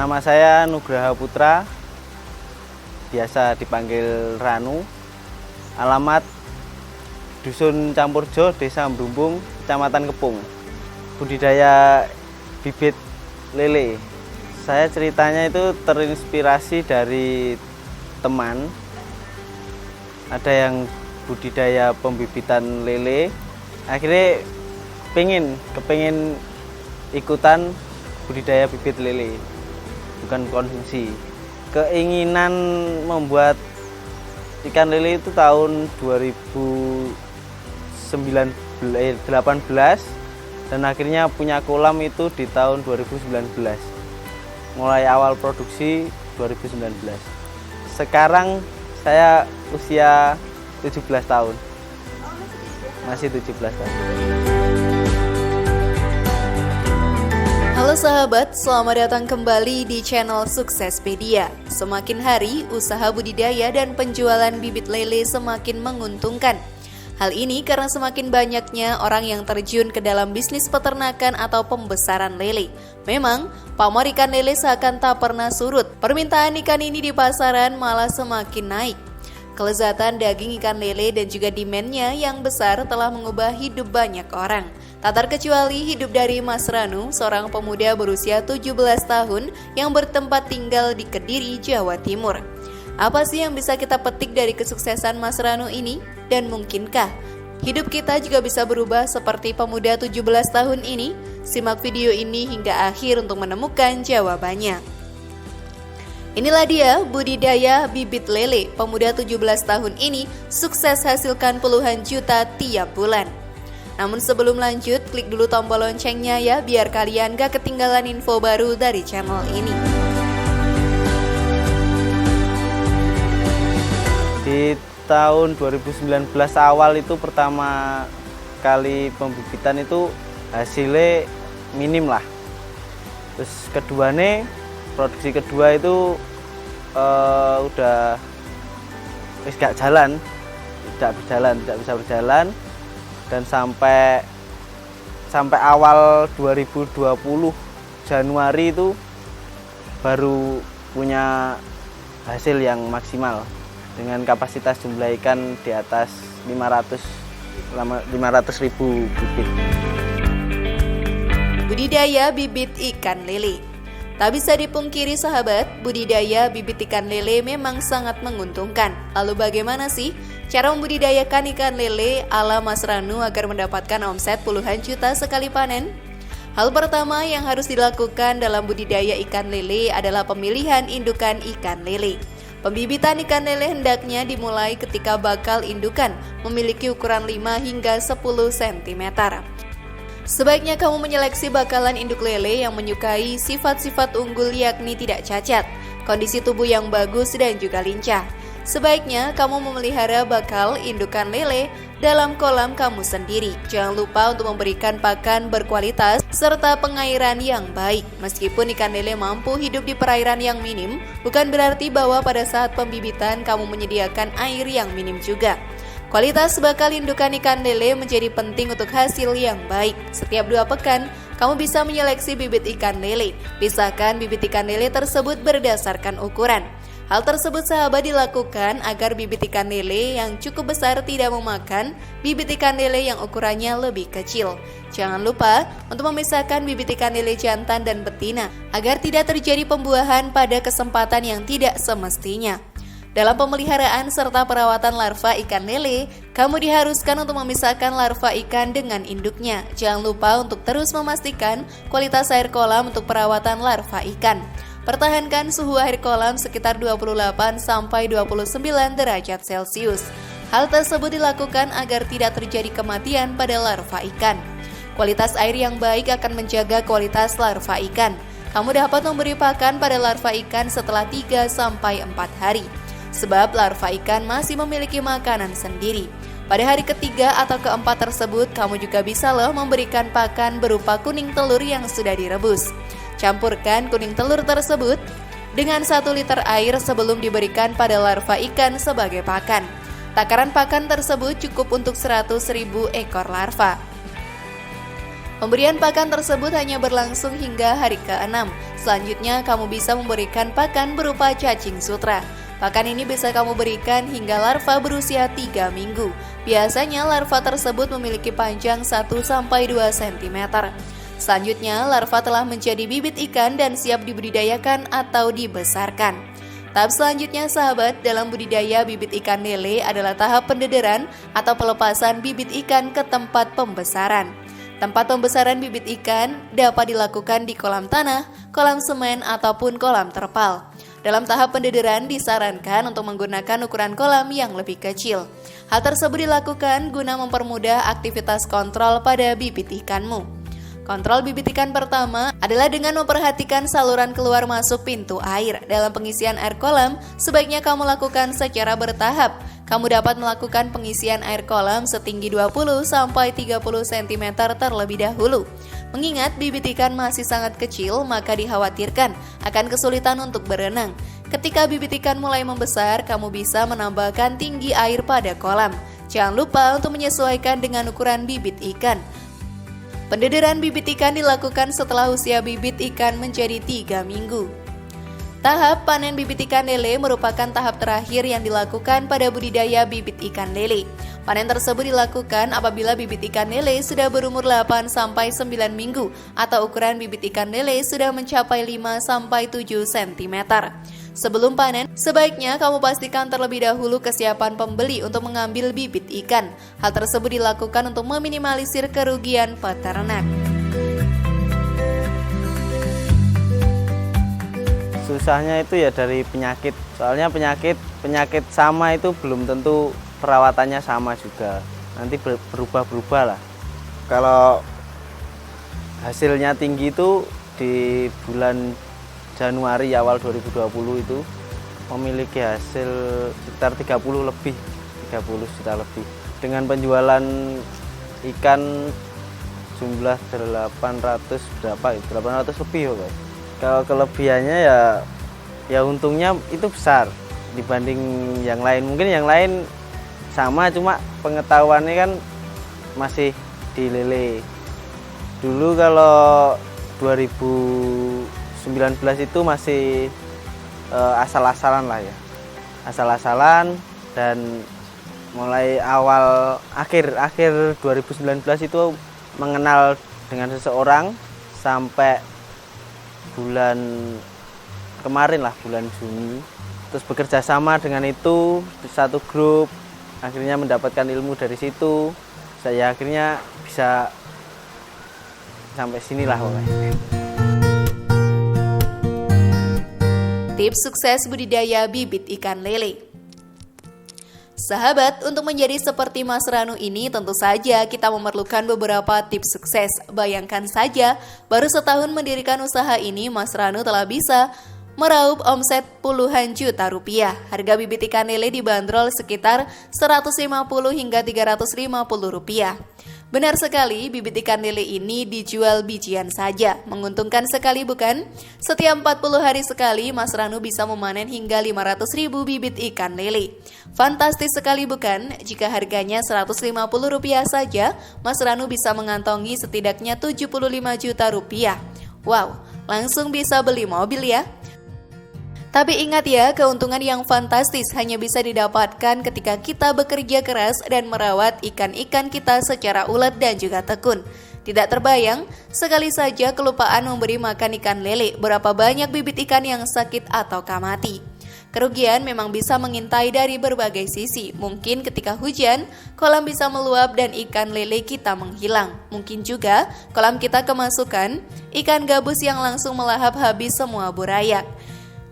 Nama saya Nugraha Putra, biasa dipanggil Ranu. Alamat Dusun Campurjo, Desa Mrumbung, Kecamatan Kepung. Budidaya bibit lele. Saya ceritanya itu terinspirasi dari teman. Ada yang budidaya pembibitan lele. Akhirnya kepingin ikutan budidaya bibit lele, bukan konsumsi. Keinginan membuat ikan lele itu tahun 2018 dan akhirnya punya kolam itu di tahun 2019. Mulai awal produksi 2019. Sekarang saya usia 17 tahun. Masih 17 tahun. Halo sahabat, selamat datang kembali di channel Suksespedia. Semakin hari, usaha budidaya dan penjualan bibit lele semakin menguntungkan. Hal ini karena semakin banyaknya orang yang terjun ke dalam bisnis peternakan atau pembesaran lele. Memang, pamor ikan lele seakan tak pernah surut. Permintaan ikan ini di pasaran malah semakin naik. Kelezatan daging ikan lele dan juga demand-nya yang besar telah mengubah hidup banyak orang. Tak terkecuali hidup dari Mas Ranu, seorang pemuda berusia 17 tahun yang bertempat tinggal di Kediri, Jawa Timur. Apa sih yang bisa kita petik dari kesuksesan Mas Ranu ini? Dan mungkinkah hidup kita juga bisa berubah seperti pemuda 17 tahun ini? Simak video ini hingga akhir untuk menemukan jawabannya. Inilah dia budidaya bibit lele. Pemuda 17 tahun ini sukses hasilkan puluhan juta tiap bulan. Namun sebelum lanjut, klik dulu tombol loncengnya ya, biar kalian gak ketinggalan info baru dari channel ini. Di tahun 2019 awal itu pertama kali pembibitan itu hasilnya minim lah. Terus produksi kedua itu udah gak jalan, tidak bisa berjalan. Dan sampai awal 2020 Januari itu baru punya hasil yang maksimal dengan kapasitas jumlah ikan di atas 500.000 bibit. Budidaya bibit ikan lele. Tak bisa dipungkiri sahabat, budidaya bibit ikan lele memang sangat menguntungkan. Lalu bagaimana sih cara membudidayakan ikan lele ala Mas Ranu agar mendapatkan omset puluhan juta sekali panen? Hal pertama yang harus dilakukan dalam budidaya ikan lele adalah pemilihan indukan ikan lele. Pembibitan ikan lele hendaknya dimulai ketika bakal indukan memiliki ukuran 5 hingga 10 cm. Sebaiknya kamu menyeleksi bakalan induk lele yang menyukai sifat-sifat unggul, yakni tidak cacat, kondisi tubuh yang bagus dan juga lincah. Sebaiknya kamu memelihara bakal indukan lele dalam kolam kamu sendiri. Jangan lupa untuk memberikan pakan berkualitas serta pengairan yang baik. Meskipun ikan lele mampu hidup di perairan yang minim, bukan berarti bahwa pada saat pembibitan kamu menyediakan air yang minim juga. Kualitas bakal indukan ikan lele menjadi penting untuk hasil yang baik. Setiap 2 pekan, kamu bisa menyeleksi bibit ikan lele. Pisahkan bibit ikan lele tersebut berdasarkan ukuran. Hal tersebut sahabat dilakukan agar bibit ikan lele yang cukup besar tidak memakan bibit ikan lele yang ukurannya lebih kecil. Jangan lupa untuk memisahkan bibit ikan lele jantan dan betina agar tidak terjadi pembuahan pada kesempatan yang tidak semestinya. Dalam pemeliharaan serta perawatan larva ikan lele, kamu diharuskan untuk memisahkan larva ikan dengan induknya. Jangan lupa untuk terus memastikan kualitas air kolam untuk perawatan larva ikan. Pertahankan suhu air kolam sekitar 28 sampai 29 derajat Celcius. Hal tersebut dilakukan agar tidak terjadi kematian pada larva ikan. Kualitas air yang baik akan menjaga kualitas larva ikan. Kamu dapat memberi pakan pada larva ikan setelah 3 sampai 4 hari. Sebab larva ikan masih memiliki makanan sendiri. Pada hari ketiga atau keempat tersebut, kamu juga bisa memberikan pakan berupa kuning telur yang sudah direbus. Campurkan kuning telur tersebut dengan 1 liter air sebelum diberikan pada larva ikan sebagai pakan. Takaran pakan tersebut cukup untuk 100.000 ekor larva. Pemberian pakan tersebut hanya berlangsung hingga hari ke-6. Selanjutnya, kamu bisa memberikan pakan berupa cacing sutra. Pakan ini bisa kamu berikan hingga larva berusia 3 minggu. Biasanya larva tersebut memiliki panjang 1-2 cm. Selanjutnya, larva telah menjadi bibit ikan dan siap dibudidayakan atau dibesarkan. Tahap selanjutnya sahabat dalam budidaya bibit ikan lele adalah tahap pendederan atau pelepasan bibit ikan ke tempat pembesaran. Tempat pembesaran bibit ikan dapat dilakukan di kolam tanah, kolam semen, ataupun kolam terpal. Dalam tahap pendederan disarankan untuk menggunakan ukuran kolam yang lebih kecil. Hal tersebut dilakukan guna mempermudah aktivitas kontrol pada bibit ikanmu. Kontrol bibit ikan pertama adalah dengan memperhatikan saluran keluar masuk pintu air. Dalam pengisian air kolam, sebaiknya kamu lakukan secara bertahap. Kamu dapat melakukan pengisian air kolam setinggi 20-30 cm terlebih dahulu. Mengingat bibit ikan masih sangat kecil, maka dikhawatirkan akan kesulitan untuk berenang. Ketika bibit ikan mulai membesar, kamu bisa menambahkan tinggi air pada kolam. Jangan lupa untuk menyesuaikan dengan ukuran bibit ikan. Pendederan bibit ikan dilakukan setelah usia bibit ikan menjadi 3 minggu. Tahap panen bibit ikan lele merupakan tahap terakhir yang dilakukan pada budidaya bibit ikan lele. Panen tersebut dilakukan apabila bibit ikan lele sudah berumur 8-9 minggu atau ukuran bibit ikan lele sudah mencapai 5-7 cm. Sebelum panen, sebaiknya kamu pastikan terlebih dahulu kesiapan pembeli untuk mengambil bibit ikan. Hal tersebut dilakukan untuk meminimalisir kerugian peternak. Susahnya itu ya dari penyakit. Soalnya penyakit sama itu belum tentu perawatannya sama juga. Nanti berubah-berubah lah. Kalau hasilnya tinggi itu di bulan Januari awal 2020 itu memiliki hasil sekitar 30 juta lebih. Dengan penjualan ikan jumlah 800 lebih ya guys. Kalau kelebihannya ya untungnya itu besar dibanding yang lain. Mungkin yang lain sama, cuma pengetahuannya kan masih di lele. Dulu kalau 2019 itu masih asal-asalan lah ya, asal-asalan. Dan mulai akhir 2019 itu mengenal dengan seseorang sampai bulan kemarin lah, bulan Juni, terus bekerja sama dengan itu satu grup, akhirnya mendapatkan ilmu dari situ. Saya akhirnya bisa sampai sinilah pokoknya. Tips sukses budidaya bibit ikan lele. Sahabat, untuk menjadi seperti Mas Ranu ini tentu saja kita memerlukan beberapa tips sukses. Bayangkan saja, baru setahun mendirikan usaha ini, Mas Ranu telah bisa meraup omset puluhan juta rupiah. Harga bibit ikan lele dibanderol sekitar 150 hingga 350 rupiah. Benar sekali, bibit ikan lele ini dijual bijian saja. Menguntungkan sekali bukan? Setiap 40 hari sekali, Mas Ranu bisa memanen hingga 500.000 bibit ikan lele. Fantastis sekali bukan? Jika harganya Rp150 saja, Mas Ranu bisa mengantongi setidaknya 75 juta rupiah. Wow, langsung bisa beli mobil ya. Tapi ingat ya, keuntungan yang fantastis hanya bisa didapatkan ketika kita bekerja keras dan merawat ikan-ikan kita secara ulet dan juga tekun. Tidak terbayang, sekali saja kelupaan memberi makan ikan lele, berapa banyak bibit ikan yang sakit ataukah mati. Kerugian memang bisa mengintai dari berbagai sisi. Mungkin ketika hujan, kolam bisa meluap dan ikan lele kita menghilang. Mungkin juga kolam kita kemasukan ikan gabus yang langsung melahap habis semua burayak.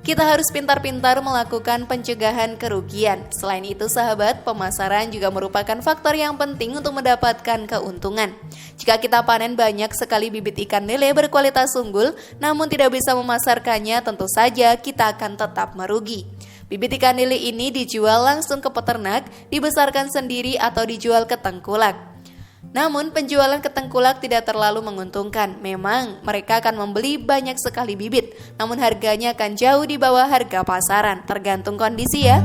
Kita harus pintar-pintar melakukan pencegahan kerugian. Selain itu sahabat, pemasaran juga merupakan faktor yang penting untuk mendapatkan keuntungan. Jika kita panen banyak sekali bibit ikan lele berkualitas unggul, namun tidak bisa memasarkannya, tentu saja kita akan tetap merugi. Bibit ikan lele ini dijual langsung ke peternak, dibesarkan sendiri atau dijual ke tengkulak. Namun penjualan ke tengkulak tidak terlalu menguntungkan. Memang mereka akan membeli banyak sekali bibit, namun harganya akan jauh di bawah harga pasaran, tergantung kondisi ya.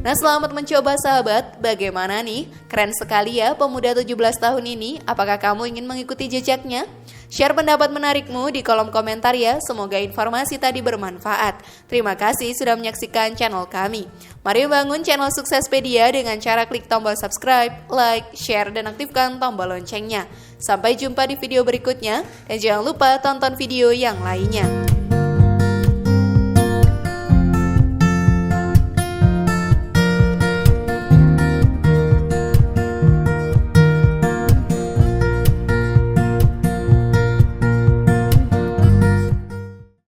Nah Karena selamat mencoba sahabat, bagaimana nih? Keren sekali ya pemuda 17 tahun ini, apakah kamu ingin mengikuti jejaknya? Share pendapat menarikmu di kolom komentar ya, semoga informasi tadi bermanfaat. Terima kasih sudah menyaksikan channel kami. Mari bangun channel Suksespedia dengan cara klik tombol subscribe, like, share, dan aktifkan tombol loncengnya. Sampai jumpa di video berikutnya, dan jangan lupa tonton video yang lainnya.